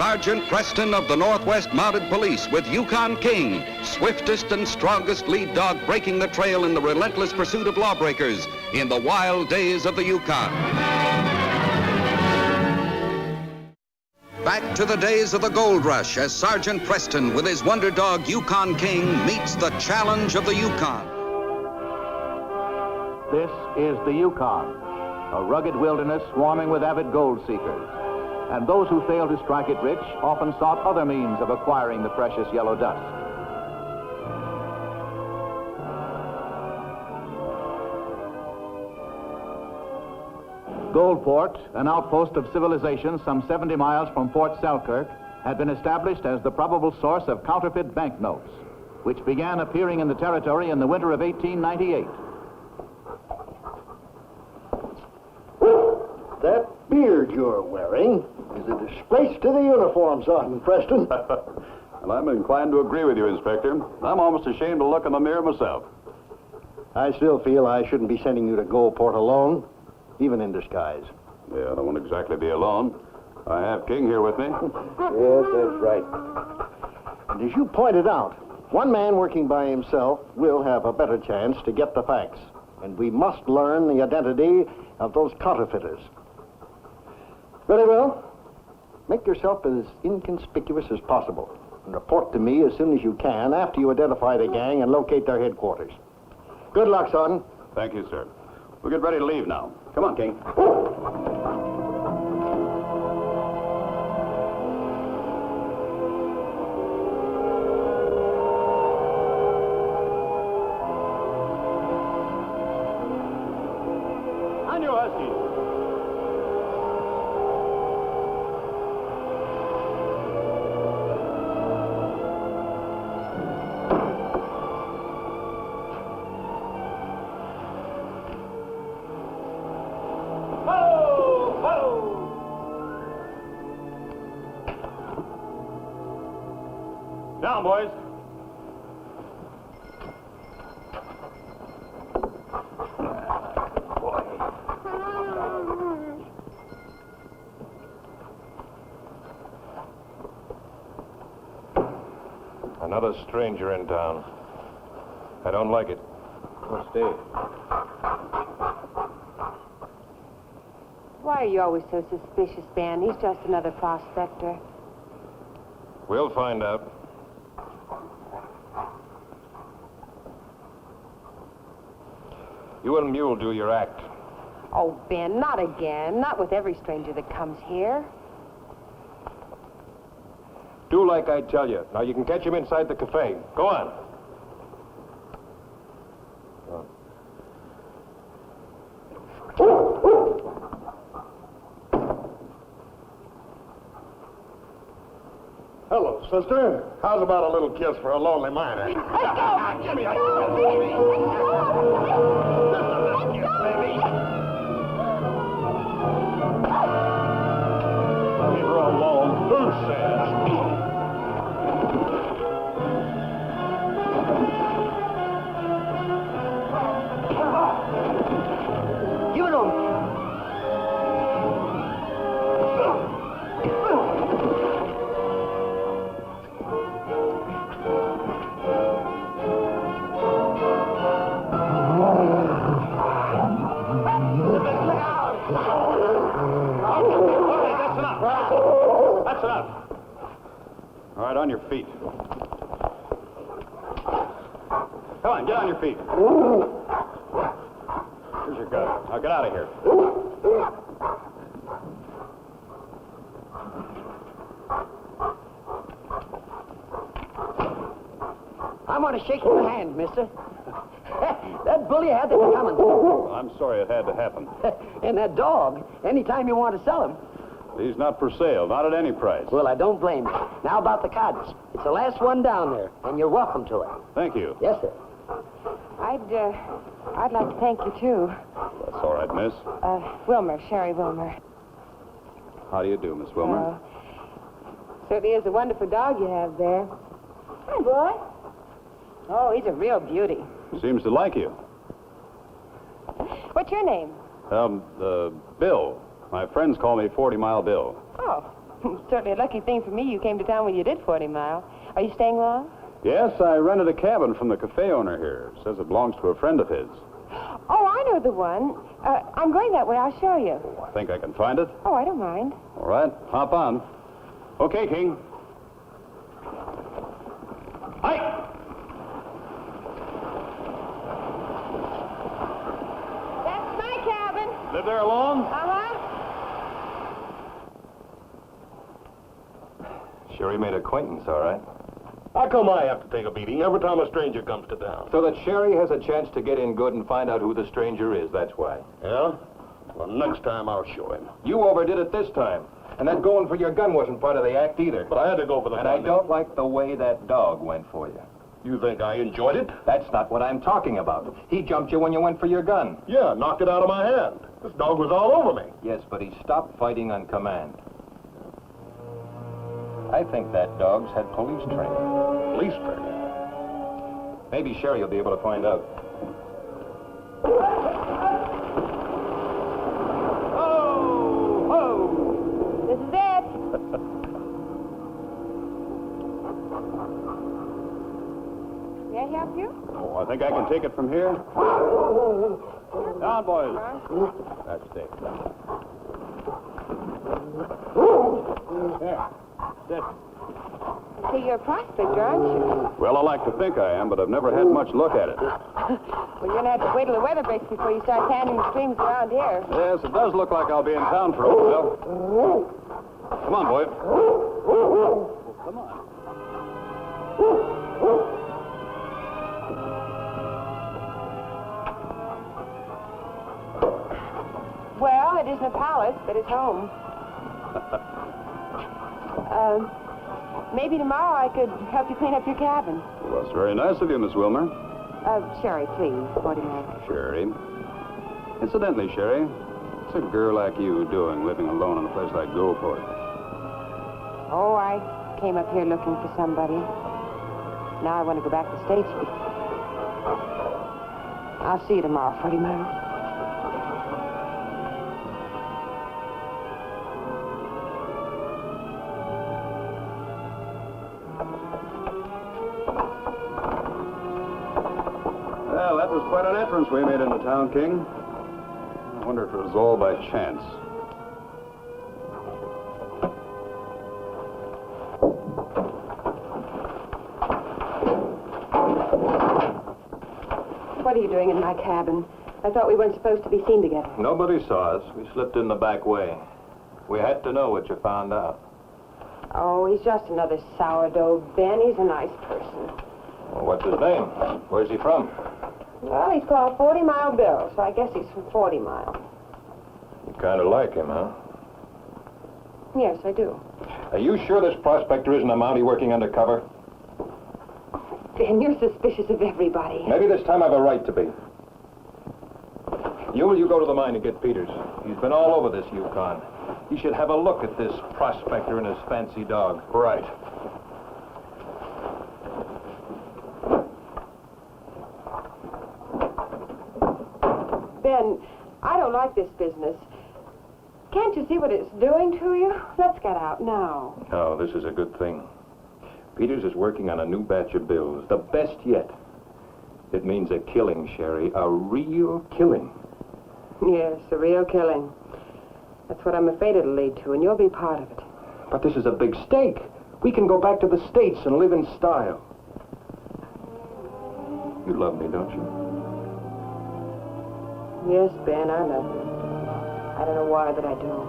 Sergeant Preston of the Northwest Mounted Police with Yukon King, swiftest and strongest lead dog breaking the trail in the relentless pursuit of lawbreakers in the wild days of the Yukon. Back to the days of the gold rush as Sergeant Preston with his wonder dog Yukon King meets the challenge of the Yukon. This is the Yukon, a rugged wilderness swarming with avid gold seekers. And those who failed to strike it rich often sought other means of acquiring the precious yellow dust. Goldport, an outpost of civilization some 70 miles from Fort Selkirk, had been established as the probable source of counterfeit banknotes, which began appearing in the territory in the winter of 1898. That beard you're wearing is a disgrace to the uniform, Sergeant Preston. Well, I'm inclined to agree with you, Inspector. I'm almost ashamed to look in the mirror myself. I still feel I shouldn't be sending you to Goldport alone, even in disguise. Yeah, I don't want to exactly be alone. I have King here with me. Yes, that's right. And as you pointed out, one man working by himself will have a better chance to get the facts. And we must learn the identity of those counterfeiters. Very well. Make yourself as inconspicuous as possible and report to me as soon as you can after you identify the gang and locate their headquarters. Good luck, Sergeant. Thank you, sir. We'll get ready to leave now. Come on, King. On your huskies. Down, boys. Another stranger in town. I don't like it. What's Dave? Why are you always so suspicious, Ben? He's just another prospector. We'll find out. You and Mule do your act. Oh, Ben, not again. Not with every stranger that comes here. Do like I tell you. Now, you can catch him inside the cafe. Go on. Hello, sister. How's about a little kiss for a lonely miner? Let's go! Give me a Leave her alone. Who says? Give it on. That's enough. All right, on your feet. Come on, get on your feet. Here's your gun. Now get out of here. I want to shake your hand, mister. That bully had it coming. Well, I'm sorry it had to happen. And that dog, anytime you want to sell him. He's not for sale, not at any price. Well, I don't blame you. Now about the cottage. It's the last one down there, and you're welcome to it. Thank you. Yes, sir. I'd like to thank you, too. That's all right, miss. Wilmer, Sherry Wilmer. How do you do, Miss Wilmer? Certainly is a wonderful dog you have there. Hi, boy. Oh, he's a real beauty. Seems to like you. What's your name? Bill. My friends call me 40 Mile Bill. Oh, Certainly a lucky thing for me you came to town when you did 40 Mile. Are you staying long? Yes, I rented a cabin from the cafe owner here. Says it belongs to a friend of his. Oh, I know the one. I'm going that way. I'll show you. I think I can find it. Oh, I don't mind. All right, hop on. Okay, King. Hi. That's my cabin. Live there alone? Uh-huh. Sherry made acquaintance, all right. How come I have to take a beating every time a stranger comes to town? So that Sherry has a chance to get in good and find out who the stranger is, that's why. Yeah? Well, next time I'll show him. You overdid it this time. And that going for your gun wasn't part of the act either. But I had to go for the And I don't like the way that dog went for you. You think I enjoyed it? That's not what I'm talking about. He jumped you when you went for your gun. Yeah, knocked it out of my hand. This dog was all over me. Yes, but he stopped fighting on command. I think that dog's had police training. Police training? Maybe Sherry will be able to find out. This is it. May I help you? Oh, I think I can take it from here. Down, boys. That's it. There. Sit. So you're a prospector, aren't you? Well, I like to think I am, but I've never had much look at it. Well, you're going to have to wait till the weather breaks before you start tanning the streams around here. Yes, it does look like I'll be in town for a while. Come on, boy. Come on. Well, it isn't a palace, but it's home. Maybe tomorrow I could help you clean up your cabin. Well, that's very nice of you, Miss Wilmer. Sherry, please. 40 minutes. Sherry. Incidentally, Sherry, what's a girl like you doing living alone in a place like Goldport? Oh, I came up here looking for somebody. Now I want to go back to the States. I'll see you tomorrow, 40 minutes. Well, that was quite an entrance we made into town, King. I wonder if it was all by chance. What are you doing in my cabin? I thought we weren't supposed to be seen together. Nobody saw us. We slipped in the back way. We had to know what you found out. Oh, he's just another sourdough, Ben. He's a nice person. Well, what's his name? Where's he from? Well, he's called 40 Mile Bill, so I guess he's from 40 Mile. You kind of like him, huh? Yes, I do. Are you sure this prospector isn't a Mountie working undercover? Ben, you're suspicious of everybody. Maybe this time I have a right to be. You go to the mine and get Peters. He's been all over this Yukon. He should have a look at this prospector and his fancy dog. Right. Ben, I don't like this business. Can't you see what it's doing to you? Let's get out now. No, this is a good thing. Peters is working on a new batch of bills, the best yet. It means a killing, Sherry, a real killing. Yes, a real killing. That's what I'm afraid it'll lead to, and you'll be part of it. But this is a big stake. We can go back to the States and live in style. You love me, don't you? Yes, Ben, I love you. I don't know why, but I do.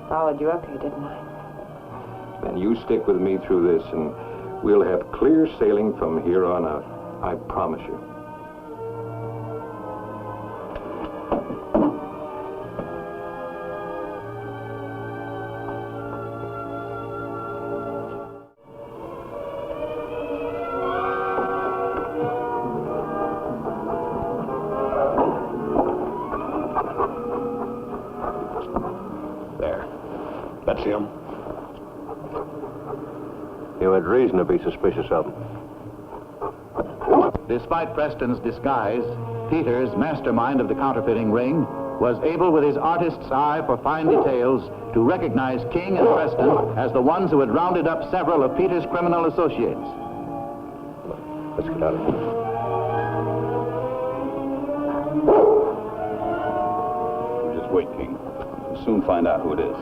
Followed you up here, didn't I? Then you stick with me through this, and we'll have clear sailing from here on out. I promise you. There. That's him. You had reason to be suspicious of him. Despite Preston's disguise, Peters, mastermind of the counterfeiting ring, was able with his artist's eye for fine details to recognize King and Preston as the ones who had rounded up several of Peter's criminal associates. Let's get out of here. You just wait, King. We'll soon find out who it is.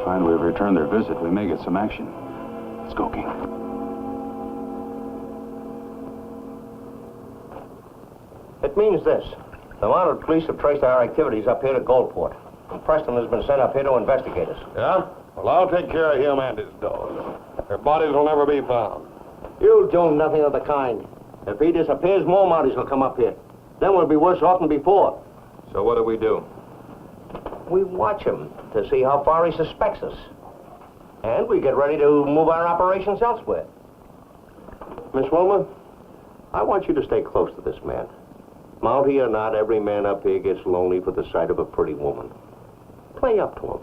Find we've returned their visit, we may get some action. Let's go, King. It means this. The mounted police have traced our activities up here to Goldport. And Preston has been sent up here to investigate us. Yeah? Well, I'll take care of him and his dog. Their bodies will never be found. You'll do nothing of the kind. If he disappears, more Mounties will come up here. Then we'll be worse off than before. So what do we do? We watch him to see how far he suspects us. And we get ready to move our operations elsewhere. Miss Wilmer, I want you to stay close to this man. Mountie or not, every man up here gets lonely for the sight of a pretty woman. Play up to him.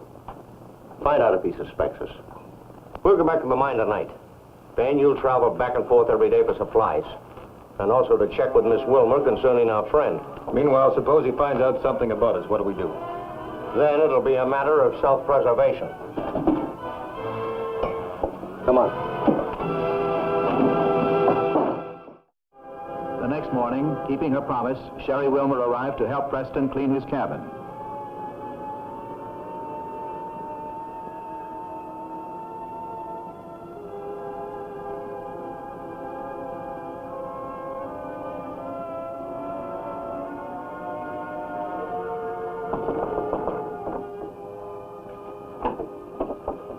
Find out if he suspects us. We'll go back to the mine tonight. Then you'll travel back and forth every day for supplies. And also to check with Miss Wilmer concerning our friend. Meanwhile, suppose he finds out something about us. What do we do? Then it'll be a matter of self-preservation. Come on. The next morning, keeping her promise, Sherry Wilmer arrived to help Preston clean his cabin.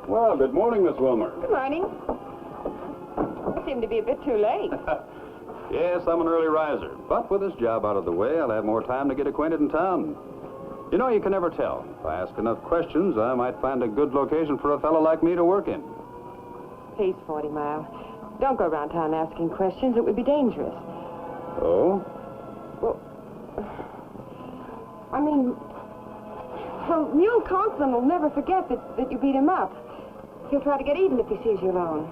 Well, good morning, Miss Wilmer. Good morning. You seem to be a bit too late. Yes, I'm an early riser. But with this job out of the way, I'll have more time to get acquainted in town. You know, you can never tell. If I ask enough questions, I might find a good location for a fellow like me to work in. Please, 40 Mile. Don't go around town asking questions. It would be dangerous. Oh? Well, I mean, well, Mule Conklin will never forget that you beat him up. He'll try to get even if he sees you alone.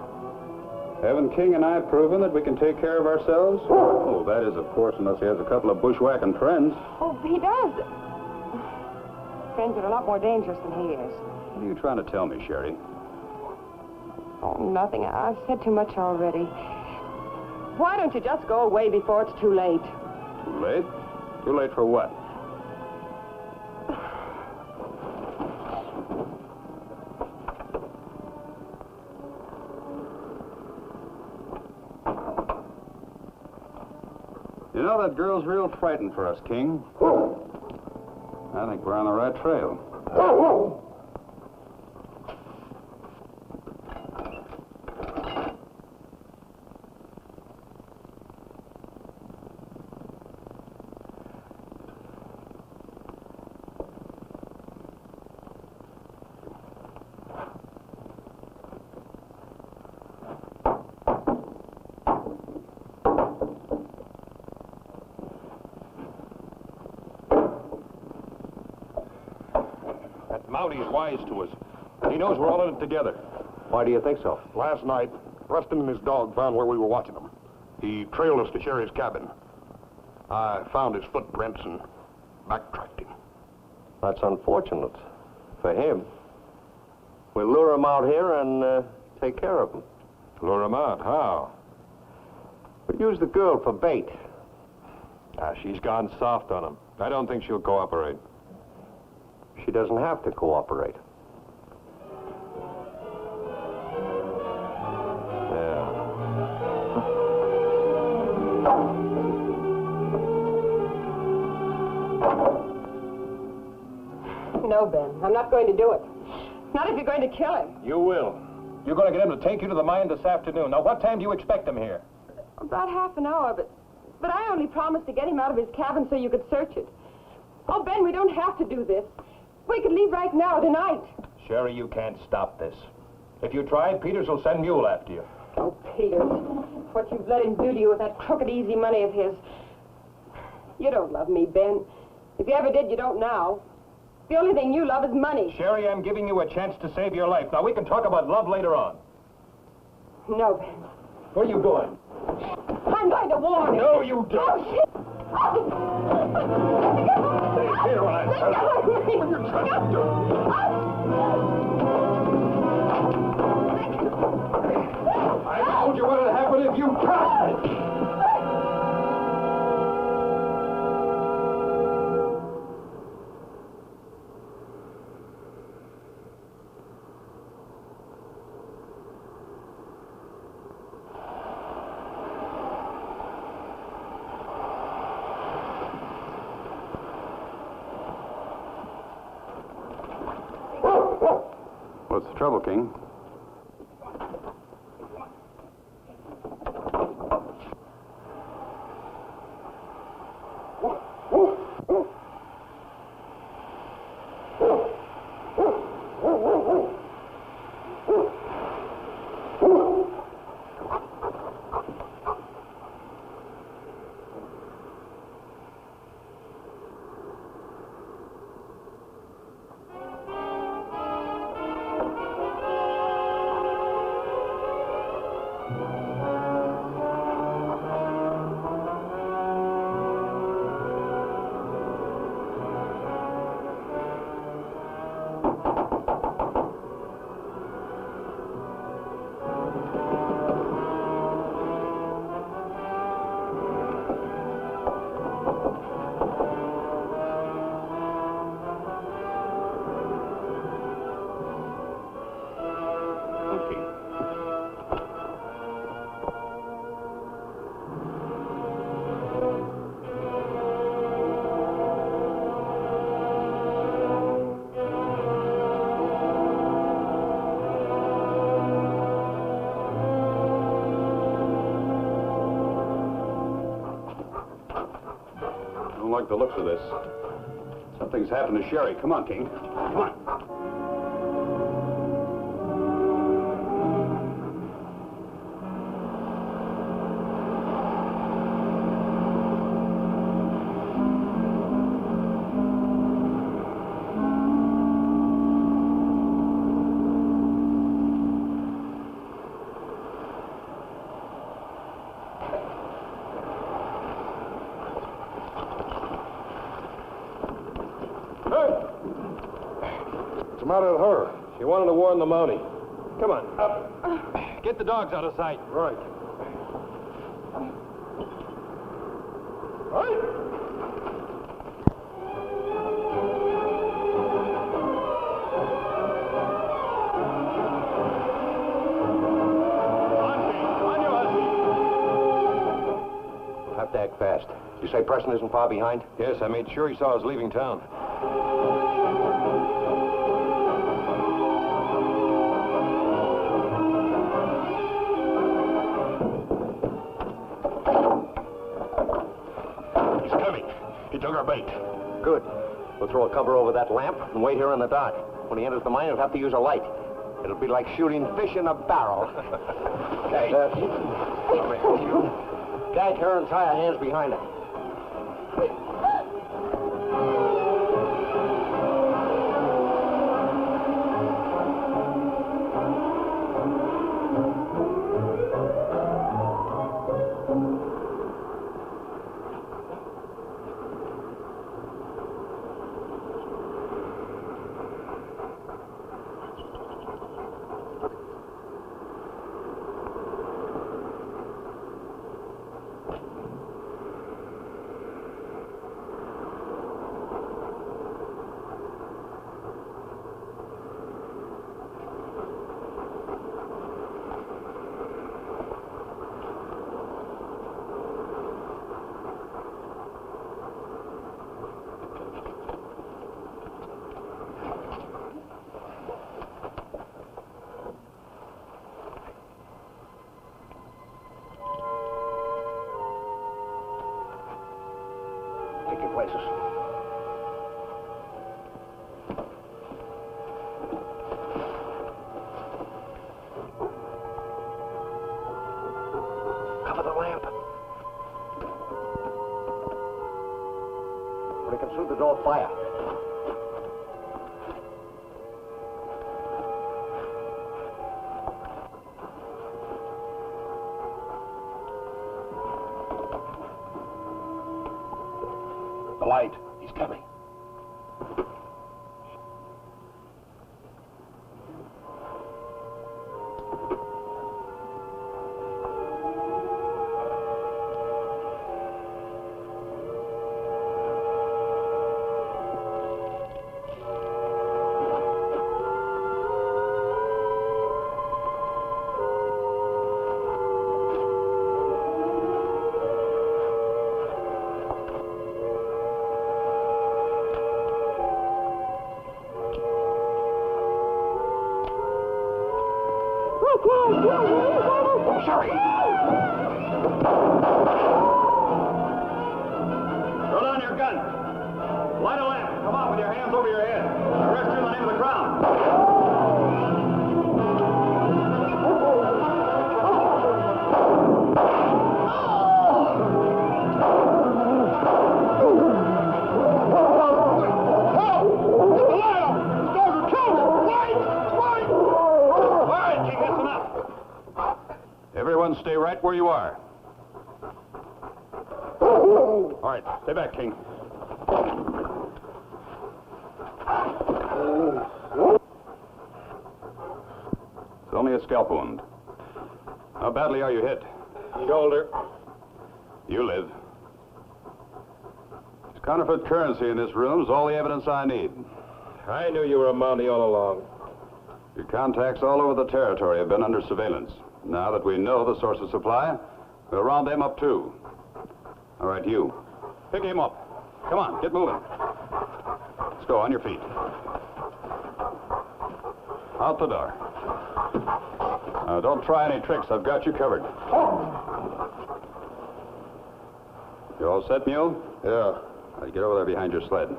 Haven't King and I proven that we can take care of ourselves? Oh, that is, of course, unless he has a couple of bushwhacking friends. Oh, he does. Friends are a lot more dangerous than he is. What are you trying to tell me, Sherry? Oh, nothing. I've said too much already. Why don't you just go away before it's too late? Too late? Too late for what? You know, that girl's real frightened for us, King. I think we're on the right trail. Mounty's wise to us. He knows we're all in it together. Why do you think so? Last night, Preston and his dog found where we were watching him. He trailed us to Sherry's cabin. I found his footprints and backtracked him. That's unfortunate. For him. We'll lure him out here and take care of him. Lure him out? How? We'll use the girl for bait. She's gone soft on him. I don't think she'll cooperate. She doesn't have to cooperate. No, Ben, I'm not going to do it. Not if you're going to kill him. You will. You're going to get him to take you to the mine this afternoon. Now, what time do you expect him here? About half an hour, but I only promised to get him out of his cabin so you could search it. Oh, Ben, we don't have to do this. We could leave right now, tonight. Sherry, you can't stop this. If you try, Peters will send Mule after you. Oh, Peters, what you've let him do to you with that crooked, easy money of his. You don't love me, Ben. If you ever did, you don't now. The only thing you love is money. Sherry, I'm giving you a chance to save your life. Now, we can talk about love later on. No, Ben. Where are you going? I'm going to warn him. No, you don't. Oh, shit. Stay here when I tell you. What are you trying to do? I told you what would happen if you crossed me. What's the trouble, King? I don't like the looks of this. Something's happened to Sherry. Come on, King. Come on. What's the matter with her? She wanted to warn the Mountie. Come on, up. Get the dogs out of sight. Right. Right? On your husband. We'll have to act fast. You say Preston isn't far behind? Yes, I made sure he saw us leaving town. He's coming. He took our bait. Good. We'll throw a cover over that lamp and wait here in the dark. When he enters the mine, he'll have to use a light. It'll be like shooting fish in a barrel. Hey. Gag her and tie her hands behind her. Take your places. Cover the lamp. We can through the door fire. The light. He's coming. Sorry. Throw down your gun. Light a lamp. Come on with your hands over your head. Arrest you in the name of the crown. Everyone stay right where you are. All right, stay back, King. It's only a scalp wound. How badly are you hit? Shoulder. You live. There's counterfeit currency in this room is all the evidence I need. I knew you were a Mountie all along. Your contacts all over the territory have been under surveillance. Now that we know the source of supply, we'll round them up too. All right, you. Pick him up. Come on, get moving. Let's go, on your feet. Out the door. Now, don't try any tricks. I've got you covered. You all set, Mule? Yeah. All right, get over there behind your sled.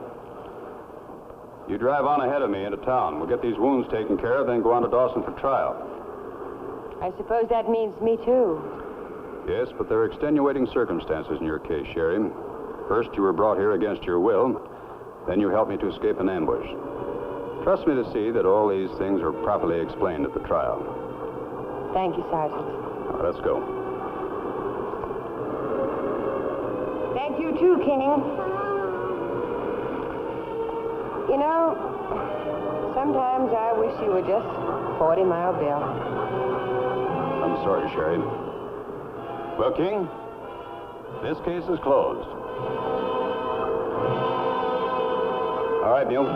You drive on ahead of me into town. We'll get these wounds taken care of, then go on to Dawson for trial. I suppose that means me, too. Yes, but there are extenuating circumstances in your case, Sherry. First, you were brought here against your will. Then you helped me to escape an ambush. Trust me to see that all these things are properly explained at the trial. Thank you, Sergeant. Now, let's go. Thank you, too, King. You know, sometimes I wish you were just 40 Mile Bill. I'm sorry, Sherry. Well, King, this case is closed. All right, Mule.